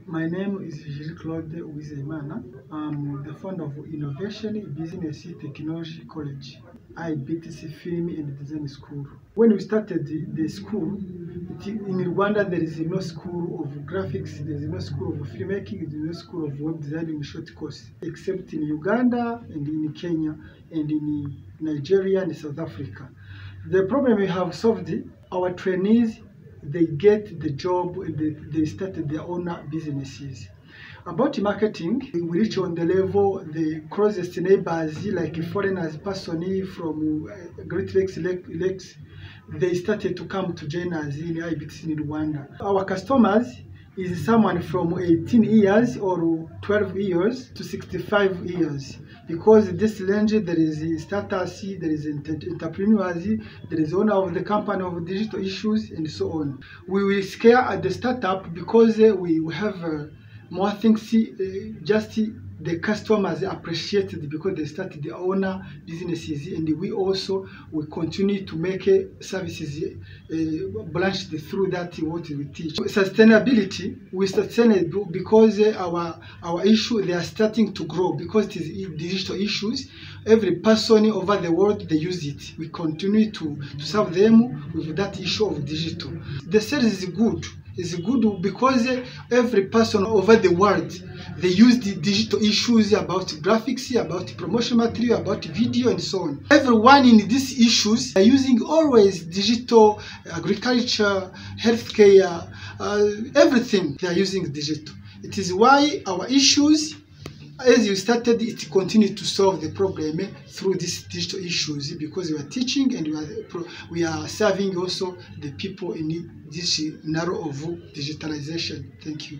My name is Gilles-Claude Uwizeyimana. I'm the founder of Innovation Business Technology College, IBTC Film and Design School. When we started the school, in Rwanda there is no school of graphics, there is no school of filmmaking, there is no school of web designing short course, except in Uganda and in Kenya and in Nigeria and South Africa. The problem we have solved, our trainees, they get the job, they started their own businesses. About marketing, we reach on the level, the closest neighbors, like foreigners, person from Great Lakes, they started to come to join us in IBTC in Rwanda. Our customers is someone from 18 years or 12 years to 65 years. Because this range, there is startups, there is entrepreneurs, there is owner of the company of digital issues, and so on. We will scale at the startup because we have more things, just the customers appreciate it because they started their own businesses, and we also will continue to make services branched through that what we teach. Sustainability, we sustain because our issue, they are starting to grow because it is digital issues. Every person over the world, they use it. We continue to serve them with that issue of digital. The sales is good. It's good because every person over the world, they use the digital issues about graphics, about promotion material, about video, and so on. Everyone in these issues are using always digital, agriculture, healthcare, everything they are using digital. It is why our issues, as you started, it continued to solve the problem through these digital issues because we are teaching and we are serving also the people in this narrow of digitalization. Thank you.